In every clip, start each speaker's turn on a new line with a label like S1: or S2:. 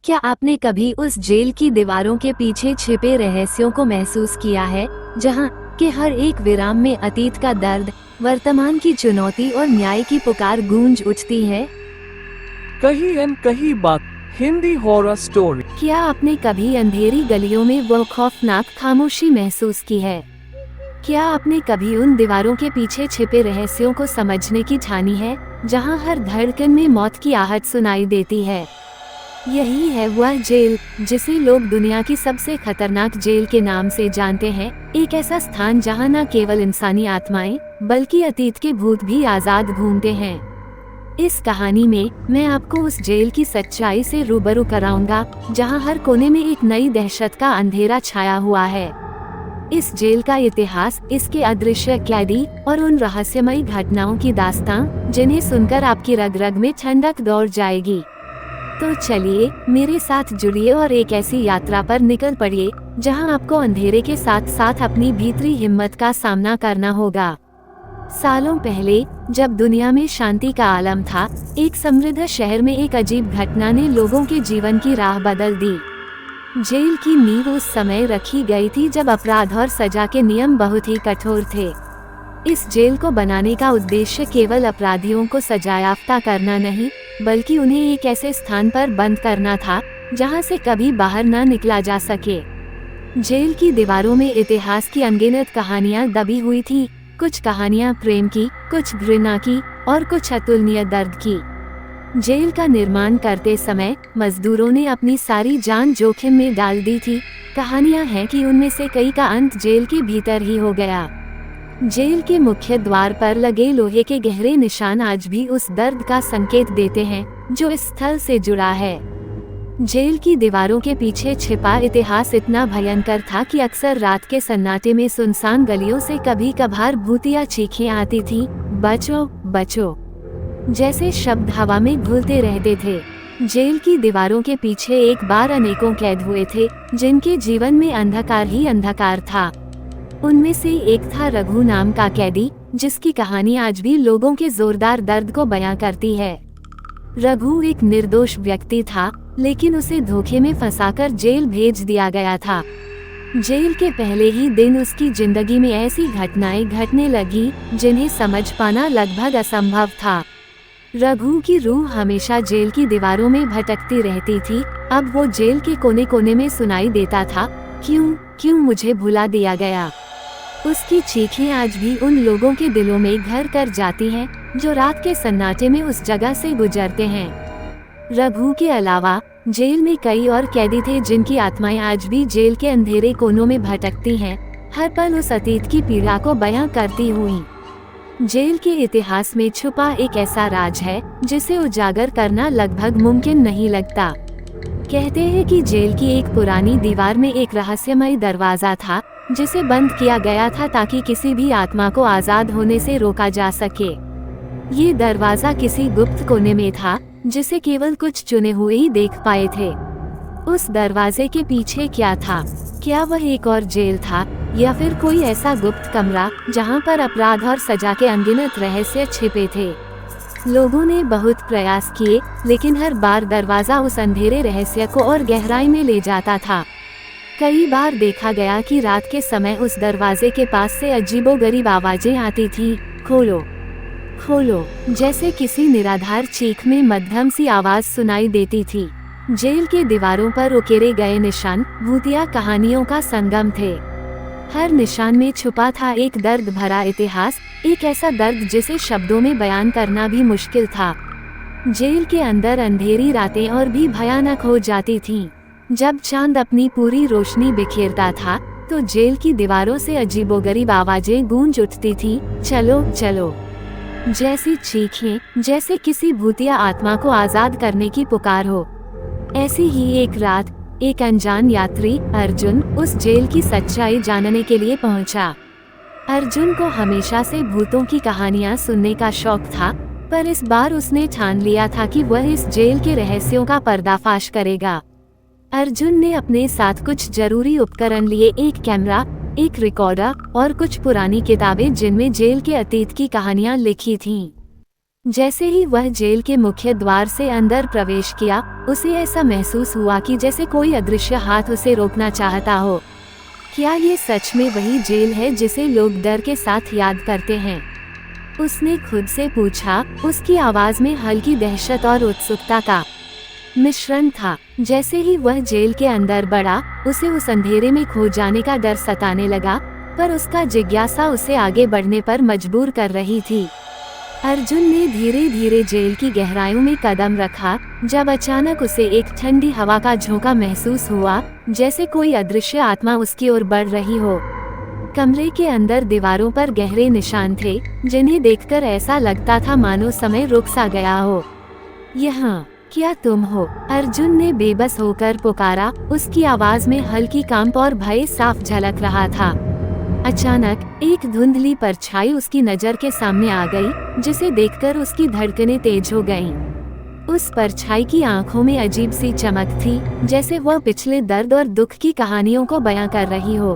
S1: क्या आपने कभी उस जेल की दीवारों के पीछे छिपे रहस्यों को महसूस किया है, जहां के हर एक विराम में अतीत का दर्द, वर्तमान की चुनौती और न्याय की पुकार गूंज उठती है?
S2: कहीं न कहीं बात हिंदी हॉरर स्टोरी।
S1: क्या आपने कभी अंधेरी गलियों में वो खौफनाक खामोशी महसूस की है? क्या आपने कभी उन दीवारों के पीछे छिपे रहस्यों को समझने की ठानी है, जहां हर धड़कन में मौत की आहट सुनाई देती है? यही है वह जेल जिसे लोग दुनिया की सबसे खतरनाक जेल के नाम से जानते हैं। एक ऐसा स्थान जहां न केवल इंसानी आत्माएं बल्कि अतीत के भूत भी आजाद घूमते हैं। इस कहानी में मैं आपको उस जेल की सच्चाई से रूबरू कराऊंगा, जहां हर कोने में एक नई दहशत का अंधेरा छाया हुआ है। इस जेल का इतिहास, इसके अदृश्य कैदी और उन रहस्यमयी घटनाओं की दास्तां जिन्हें सुनकर आपकी रग रग में ठंडक दौड़ जाएगी। तो चलिए मेरे साथ जुड़िए और एक ऐसी यात्रा पर निकल पड़िए जहां आपको अंधेरे के साथ साथ अपनी भीतरी हिम्मत का सामना करना होगा। सालों पहले जब दुनिया में शांति का आलम था, एक समृद्ध शहर में एक अजीब घटना ने लोगों के जीवन की राह बदल दी। जेल की नींव उस समय रखी गई थी जब अपराध और सजा के नियम बहुत ही कठोर थे। इस जेल को बनाने का उद्देश्य केवल अपराधियों को सजायाफ्ता करना नहीं, बल्कि उन्हें एक ऐसे स्थान पर बंद करना था जहां से कभी बाहर न निकला जा सके। जेल की दीवारों में इतिहास की अनगिनत कहानियां दबी हुई थी। कुछ कहानियां प्रेम की, कुछ घृणा की और कुछ अतुलनीय दर्द की। जेल का निर्माण करते समय मजदूरों ने अपनी सारी जान जोखिम में डाल दी थी। कहानियां हैं कि उनमें से कई का अंत जेल के भीतर ही हो गया। जेल के मुख्य द्वार पर लगे लोहे के गहरे निशान आज भी उस दर्द का संकेत देते हैं जो इस स्थल से जुड़ा है। जेल की दीवारों के पीछे छिपा इतिहास इतना भयंकर था कि अक्सर रात के सन्नाटे में सुनसान गलियों से कभी कभार भूतिया चीखें आती थी, बचो बचो, जैसे शब्द हवा में घुलते रहते थे। जेल की दीवारों के पीछे एक बार अनेकों कैद हुए थे जिनके जीवन में अंधकार ही अंधकार था। उनमें से एक था रघु नाम का कैदी, जिसकी कहानी आज भी लोगों के जोरदार दर्द को बयां करती है। रघु एक निर्दोष व्यक्ति था, लेकिन उसे धोखे में फंसाकर जेल भेज दिया गया था। जेल के पहले ही दिन उसकी जिंदगी में ऐसी घटनाएं घटने लगी जिन्हें समझ पाना लगभग असंभव था। रघु की रूह हमेशा जेल की दीवारों में भटकती रहती थी। अब वो जेल के कोने कोने में सुनाई देता था, क्यों क्यों मुझे भुला दिया गया। उसकी चीखें आज भी उन लोगों के दिलों में घर कर जाती हैं जो रात के सन्नाटे में उस जगह से गुजरते हैं। रघु के अलावा जेल में कई और कैदी थे जिनकी आत्माएं आज भी जेल के अंधेरे कोनों में भटकती हैं, हर पल उस अतीत की पीड़ा को बयां करती हुई। जेल के इतिहास में छुपा एक ऐसा राज है जिसे उजागर करना लगभग मुमकिन नहीं लगता। कहते हैं कि जेल की एक पुरानी दीवार में एक रहस्यमय दरवाजा था जिसे बंद किया गया था ताकि किसी भी आत्मा को आजाद होने से रोका जा सके। ये दरवाजा किसी गुप्त कोने में था जिसे केवल कुछ चुने हुए ही देख पाए थे। उस दरवाजे के पीछे क्या था? क्या वह एक और जेल था या फिर कोई ऐसा गुप्त कमरा जहां पर अपराध और सजा के अनगिनत रहस्य छिपे थे? लोगों ने बहुत प्रयास किए, लेकिन हर बार दरवाजा उस अंधेरे रहस्य को और गहराई में ले जाता था। कई बार देखा गया कि रात के समय उस दरवाजे के पास से अजीबोगरीब आवाजें आती थी, खोलो खोलो, जैसे किसी निराधार चीख में मध्यम सी आवाज सुनाई देती थी। जेल के दीवारों पर उकेरे गए निशान भूतिया कहानियों का संगम थे। हर निशान में छुपा था एक दर्द भरा इतिहास, एक ऐसा दर्द जिसे शब्दों में बयान करना भी मुश्किल था। जेल के अंदर अंधेरी रातें और भी भयानक हो जाती थीं। जब चांद अपनी पूरी रोशनी बिखेरता था तो जेल की दीवारों से अजीबोगरीब आवाजें गूंज उठती थीं, चलो चलो, जैसी चीखें जैसे किसी भूतिया आत्मा को आजाद करने की पुकार हो। ऐसी ही एक रात एक अनजान यात्री अर्जुन उस जेल की सच्चाई जानने के लिए पहुंचा। अर्जुन को हमेशा से भूतों की कहानियां सुनने का शौक था, पर इस बार उसने ठान लिया था कि वह इस जेल के रहस्यों का पर्दाफाश करेगा। अर्जुन ने अपने साथ कुछ जरूरी उपकरण लिए, एक कैमरा, एक रिकॉर्डर और कुछ पुरानी किताबें जिनमें जेल के अतीत की कहानियां लिखी थीं। जैसे ही वह जेल के मुख्य द्वार से अंदर प्रवेश किया, उसे ऐसा महसूस हुआ कि जैसे कोई अदृश्य हाथ उसे रोकना चाहता हो। क्या ये सच में वही जेल है जिसे लोग डर के साथ याद करते हैं? उसने खुद से पूछा। उसकी आवाज में हल्की दहशत और उत्सुकता का मिश्रण था। जैसे ही वह जेल के अंदर बढ़ा, उसे उस अंधेरे में खो जाने का डर सताने लगा, पर उसका जिज्ञासा उसे आगे बढ़ने पर मजबूर कर रही थी। अर्जुन ने धीरे धीरे जेल की गहराइयों में कदम रखा, जब अचानक उसे एक ठंडी हवा का झोंका महसूस हुआ, जैसे कोई अदृश्य आत्मा उसकी ओर बढ़ रही हो। कमरे के अंदर दीवारों पर गहरे निशान थे, जिन्हें देखकर ऐसा लगता था मानो समय रुक सा गया हो। यहाँ क्या तुम हो? अर्जुन ने बेबस होकर पुकारा। उसकी आवाज में हल्की कांप और भय साफ झलक रहा था। अचानक एक धुंधली परछाई उसकी नजर के सामने आ गई, जिसे देखकर उसकी धड़कनें तेज हो गईं। उस परछाई की आंखों में अजीब सी चमक थी, जैसे वह पिछले दर्द और दुख की कहानियों को बयां कर रही हो।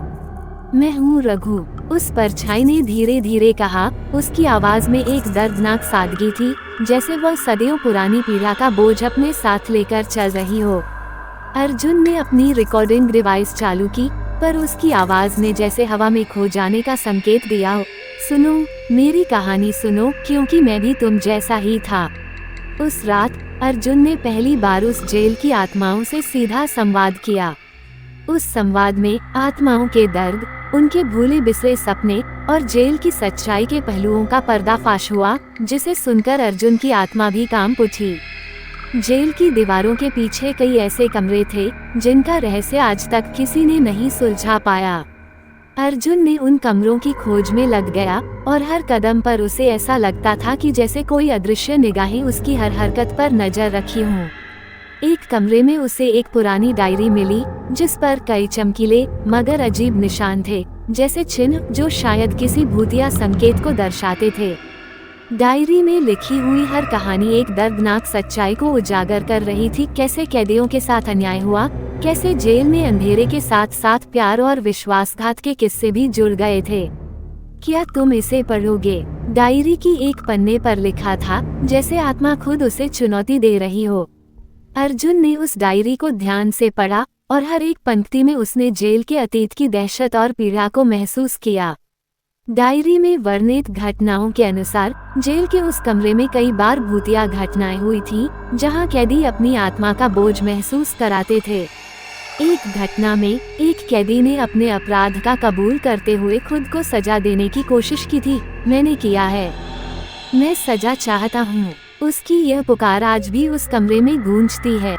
S1: मैं हूँ रघु, उस परछाई ने धीरे धीरे कहा। उसकी आवाज में एक दर्दनाक सादगी थी, जैसे वह सदियों पुरानी पीड़ा का बोझ अपने साथ लेकर चल रही हो। अर्जुन ने अपनी रिकॉर्डिंग डिवाइस चालू की, पर उसकी आवाज ने जैसे हवा में खो जाने का संकेत दिया हो। सुनो, मेरी कहानी सुनो, क्योंकि मैं भी तुम जैसा ही था। उस रात अर्जुन ने पहली बार उस जेल की आत्माओं से सीधा संवाद किया। उस संवाद में आत्माओं के दर्द, उनके भूले बिसरे सपने और जेल की सच्चाई के पहलुओं का पर्दाफाश हुआ, जिसे सुनकर अर्जुन की आत्मा भी कांप उठी। जेल की दीवारों के पीछे कई ऐसे कमरे थे, जिनका रहस्य आज तक किसी ने नहीं सुलझा पाया। अर्जुन ने उन कमरों की खोज में लग गया, और हर कदम पर उसे ऐसा लगता था कि जैसे कोई अदृश्य निगाहें उसकी हर हरकत पर नजर रखी हों। एक कमरे में उसे एक पुरानी डायरी मिली, जिस पर कई चमकीले मगर अजीब निशान थे, जैसे चिन्ह जो शायद किसी भूतिया संकेत को दर्शाते थे। डायरी में लिखी हुई हर कहानी एक दर्दनाक सच्चाई को उजागर कर रही थी। कैसे कैदियों के साथ अन्याय हुआ, कैसे जेल में अंधेरे के साथ साथ प्यार और विश्वासघात के किस्से भी जुड़ गए थे। क्या तुम इसे पढ़ोगे? डायरी की एक पन्ने पर लिखा था, जैसे आत्मा खुद उसे चुनौती दे रही हो। अर्जुन ने उस डायरी को ध्यान से पढ़ा, और हर एक पंक्ति में उसने जेल के अतीत की दहशत और पीड़ा को महसूस किया। डायरी में वर्णित घटनाओं के अनुसार जेल के उस कमरे में कई बार भूतिया घटनाएं हुई थीं, जहां कैदी अपनी आत्मा का बोझ महसूस कराते थे। एक घटना में एक कैदी ने अपने अपराध का कबूल करते हुए खुद को सजा देने की कोशिश की थी। मैंने किया है, मैं सजा चाहता हूँ। उसकी यह पुकार आज भी उस कमरे में गूंजती है।